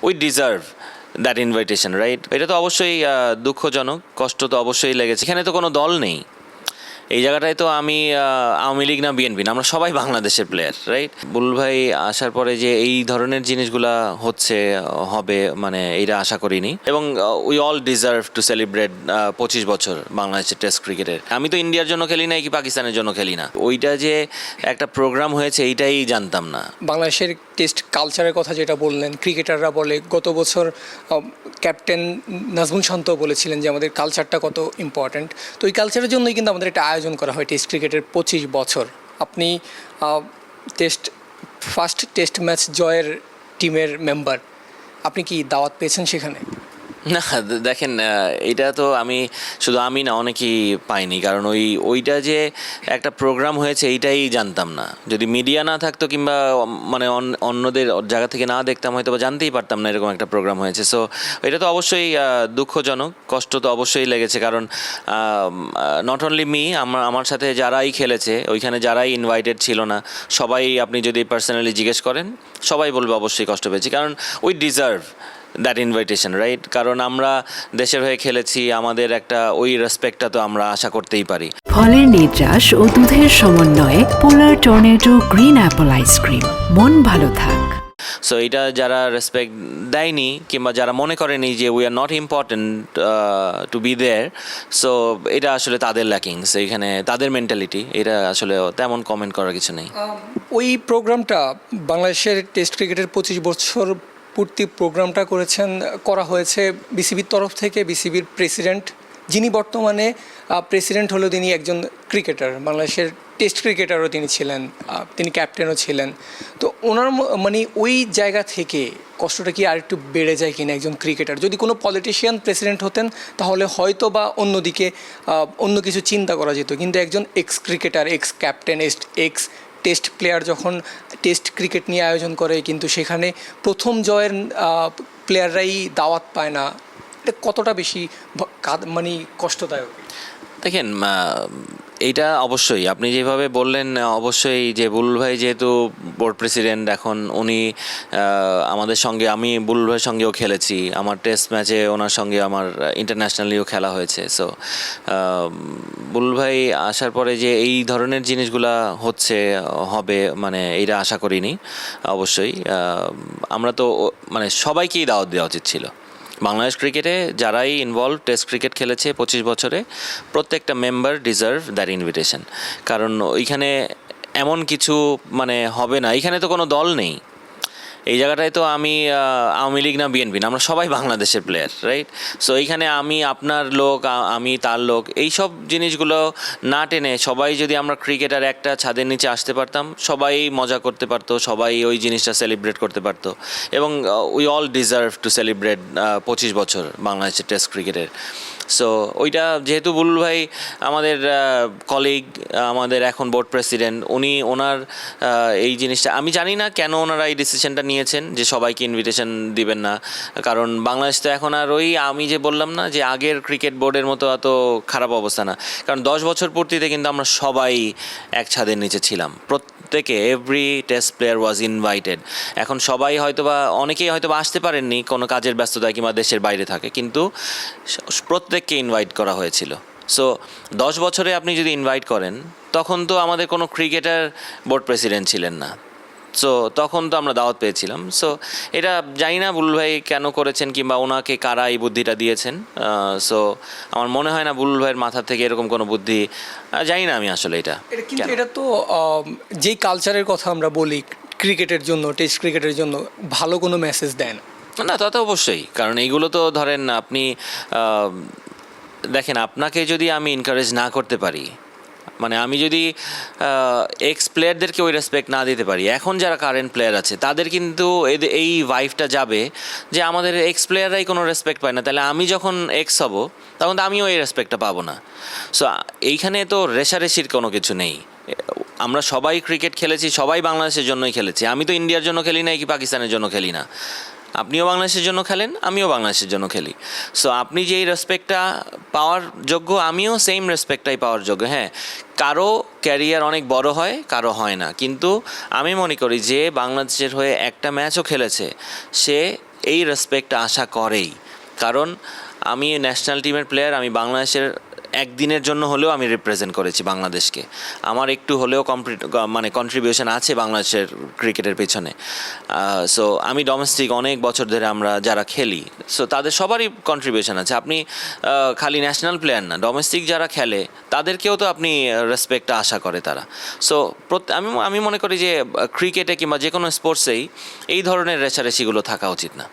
We deserve that invitation, right? এটা তো অবশ্যই দুঃখজনক, কষ্ট তো অবশ্যই লেগেছে। এখানে তো কোনো দল নেই, এই জায়গাটায় তো আমি আওয়ামী লীগ না বিএনপি না, আমরা সবাই বাংলাদেশের প্লেয়ার, রাইট? বুলবুল ভাই আসার পরে যে এই ধরনের জিনিসগুলা হচ্ছে হবে মানে এইটা আশা করিনি, এবং we all deserve to celebrate 25 বছর বাংলাদেশের টেস্ট ক্রিকেটের। আমি তো ইন্ডিয়ার জন্য খেলি না কি পাকিস্তানের জন্য খেলি না, ওইটা যে একটা প্রোগ্রাম হয়েছে এইটাই জানতাম না। বাংলাদেশের টেস্ট কালচারের কথা যেটা বললেন, ক্রিকেটাররা বলে, গত বছর ক্যাপ্টেন নাজমুল শান্ত বলেছিলেন যে আমাদের কালচারটা কত ইম্পর্ট্যান্ট। তো এই কালচারের জন্যই কিন্তু আমাদের একটা আয়োজন করা হয় টেস্ট ক্রিকেটের 25 বছর। আপনি ফার্স্ট টেস্ট ম্যাচ জয়ের টিমের মেম্বার, আপনি কি দাওয়াত পেয়েছেন সেখানে? না দেখেন, এটা তো আমি শুধু আমি না, অনেকেই পাইনি, কারণ ওইটা যে একটা প্রোগ্রাম হয়েছে এইটাই জানতাম না। যদি মিডিয়া না থাকতো কিংবা মানে অন্যদের জায়গা থেকে না দেখতাম, হয়তো বা জানতেই পারতাম না এরকম একটা প্রোগ্রাম হয়েছে। সো এটা তো অবশ্যই দুঃখজনক, কষ্ট তো অবশ্যই লেগেছে, কারণ নট অনলি মি, আমার সাথে যারাই খেলেছে ওইখানে যারাই ইনভাইটেড ছিল না, সবাই আপনি যদি পার্সোনালি জিজ্ঞেস করেন সবাই বলবে অবশ্যই কষ্ট পেয়েছি, কারণ we deserve that invitation, right? কারণ আমরা দেশের হয়ে খেলেছি, আমাদের একটা ওই রেসপেক্টটা তো আমরা আশা করতেই পারি। ফলের নির্যাস ও দুধের সমন্বয়ে পোলার টর্নেডো গ্রিন অ্যাপল আইসক্রিম, মন ভালো থাক। সো এটা যারা রেসপেক্ট দেয়নি কিংবা যারা মনে করেনি যে we are not important to be there, so এটা আসলে তাদের ল্যাকিংস, এইখানে তাদের মেন্টালিটি, এটা আসলে তেমন কমেন্ট করার কিছু নেই। ওই প্রোগ্রামটা বাংলাদেশের টেস্ট ক্রিকেটের 25 বছর পূর্তি প্রোগ্রামটা করা হয়েছে বিসিবির তরফ থেকে। বিসিবির প্রেসিডেন্ট, যিনি বর্তমানে প্রেসিডেন্ট হলেও তিনি একজন ক্রিকেটার, বাংলাদেশের টেস্ট ক্রিকেটারও তিনি ছিলেন, তিনি ক্যাপ্টেনও ছিলেন। তো ওনার মানে ওই জায়গা থেকে কষ্টটা কি আর একটু বেড়ে যায় কিনা একজন ক্রিকেটার? যদি কোনো পলিটিশিয়ান প্রেসিডেন্ট হতেন তাহলে হয়তো বা অন্যদিকে অন্য কিছু চিন্তা করা যেত, কিন্তু একজন x cricketer, x captain, x test player যখন টেস্ট ক্রিকেট নিয়ে আয়োজন করে, কিন্তু সেখানে প্রথম জয়ের প্লেয়াররাই দাওয়াত পায় না, এটা কতটা বেশি মানে কষ্টদায়ক? দেখেন, এইটা অবশ্যই আপনি যেভাবে বললেন, অবশ্যই যে বুলবুল ভাই যেহেতু বোর্ড প্রেসিডেন্ট এখন, উনি আমাদের সঙ্গে, আমি বুলবুল ভাইয়ের সঙ্গেও খেলেছি, আমার টেস্ট ম্যাচে ওনার সঙ্গে আমার ইন্টারন্যাশনালিও খেলা হয়েছে। সো বুলবুল ভাই আসার পরে যে এই ধরনের জিনিসগুলা হচ্ছে হবে মানে এইটা আশা করিনি। অবশ্যই আমরা তো মানে সবাইকেই দাওয়াত দেওয়া উচিত ছিল। বাংলাদেশ ক্রিকেটে যারাই ইনভলভ, টেস্ট ক্রিকেট খেলেছে 25 বছরে, প্রত্যেকটা মেম্বার ডিজার্ভ দ্যাট ইনভিটেশন, কারণ ওইখানে এমন কিছু মানে হবে না, এইখানে তো কোনো দল নেই, এই জায়গাটায় তো আমি আওয়ামী লীগ না বিএনপি না, আমরা সবাই বাংলাদেশের প্লেয়ার, রাইট? সো এইখানে আমি আপনার লোক, আমি তার লোক, এইসব জিনিসগুলো না টেনে সবাই যদি আমরা ক্রিকেটার একটা ছাদের নিচে আসতে পারতাম, সবাই মজা করতে পারতো, সবাই ওই জিনিসটা সেলিব্রেট করতে পারতো, এবং we all deserve to celebrate 25 বছর বাংলাদেশের টেস্ট ক্রিকেটের। সো ওইটা যেহেতু বুলবুল ভাই আমাদের কলিগ, আমাদের এখন বোর্ড প্রেসিডেন্ট, ওনার এই জিনিসটা আমি জানি না কেন ওনারা এই ডিসিশনটা নিয়েছেন যে সবাইকে ইনভিটেশন দিবেন না, কারণ বাংলাদেশ তো এখন আর ওই আমি যে বললাম না যে আগের ক্রিকেট বোর্ডের মতো এত খারাপ অবস্থা না, কারণ 10 বছর পূর্তিতে কিন্তু আমরা সবাই এক ছাদের নিচে ছিলাম, প্রত্যেকে every test player was invited. এখন সবাই হয়তোবা, অনেকেই হয়তোবা আসতে পারেননি কোনো কাজের ব্যস্ততায় কিংবা দেশের বাইরে থাকে, কিন্তু প্রত্যেককে ইনভাইট করা হয়েছিল। সো 10 বছরে আপনি যদি ইনভাইট করেন, তখন তো আমাদের কোনো ক্রিকেটার বোর্ড প্রেসিডেন্ট ছিলেন না, সো তখন তো আমরা দাওয়াত পেয়েছিলাম। সো এটা জানি না বুলবুল ভাই কেন করেছেন কিংবা ওনাকে কারা এই বুদ্ধিটা দিয়েছেন। সো আমার মনে হয় না বুলবুল ভাইয়ের মাথা থেকে এরকম কোনো বুদ্ধি, জানি না আমি আসলে এটা। কিন্তু এটা তো যেই কালচারের কথা আমরা বলি ক্রিকেটের জন্য, টেস্ট ক্রিকেটের জন্য ভালো কোনো মেসেজ দেয় না। না, তা তো অবশ্যই, কারণ এইগুলো তো ধরেন আপনি দেখেন, আপনাকে যদি আমি এনকারেজ না করতে পারি, মানে আমি যদি এক্স প্লেয়ারদেরকে ওই রেসপেক্ট না দিতে পারি, এখন যারা কারেন্ট প্লেয়ার আছে তাদের কিন্তু এই ভাইভটা যাবে যে আমাদের এক্স প্লেয়াররাই কোনো রেসপেক্ট পায় না, তাহলে আমি যখন এক্স হব তখন তো আমিও এই রেসপেক্টটা পাবো না। সো এইখানে তো রেষারেষির কোনো কিছু নেই, আমরা সবাই ক্রিকেট খেলেছি, সবাই বাংলাদেশের জন্যই খেলেছি, আমি তো ইন্ডিয়ার জন্য খেলি না কি পাকিস্তানের জন্য খেলি না, আপনিও বাংলাদেশের জন্য খেলেন, আমিও বাংলাদেশের জন্য খেলি। সো আপনি যেই রেসপেক্টটা পাওয়ার যোগ্য, আমিও সেম রেসপেক্টটাই পাওয়ার যোগ্য। হ্যাঁ, কারো ক্যারিয়ার অনেক বড় হয়, কারো হয় না, কিন্তু আমি মনে করি যে বাংলাদেশের হয়ে একটা ম্যাচও খেলেছে, সে এই রেসপেক্ট আশা করেই। কারণ আমি ন্যাশনাল টিমের প্লেয়ার, আমি বাংলাদেশের একদিনের জন্য হলেও আমি রিপ্রেজেন্ট করেছি বাংলাদেশকে, আমার একটু হলেও মানে কন্ট্রিবিউশন আছে বাংলাদেশের ক্রিকেটের পেছনে। সো আমি ডোমেস্টিক অনেক বছর ধরে আমরা যারা খেলি, সো তাদের সবারই কন্ট্রিবিউশন আছে। আপনি খালি ন্যাশনাল প্লেয়ার না, ডোমেস্টিক যারা খেলে তাদেরকেও তো আপনি রেসপেক্ট আশা করে তারা। সো আমি মনে করি যে ক্রিকেটে কিংবা যে কোনো স্পোর্টসেই এই ধরনের রেষারেষিগুলো থাকা উচিত না।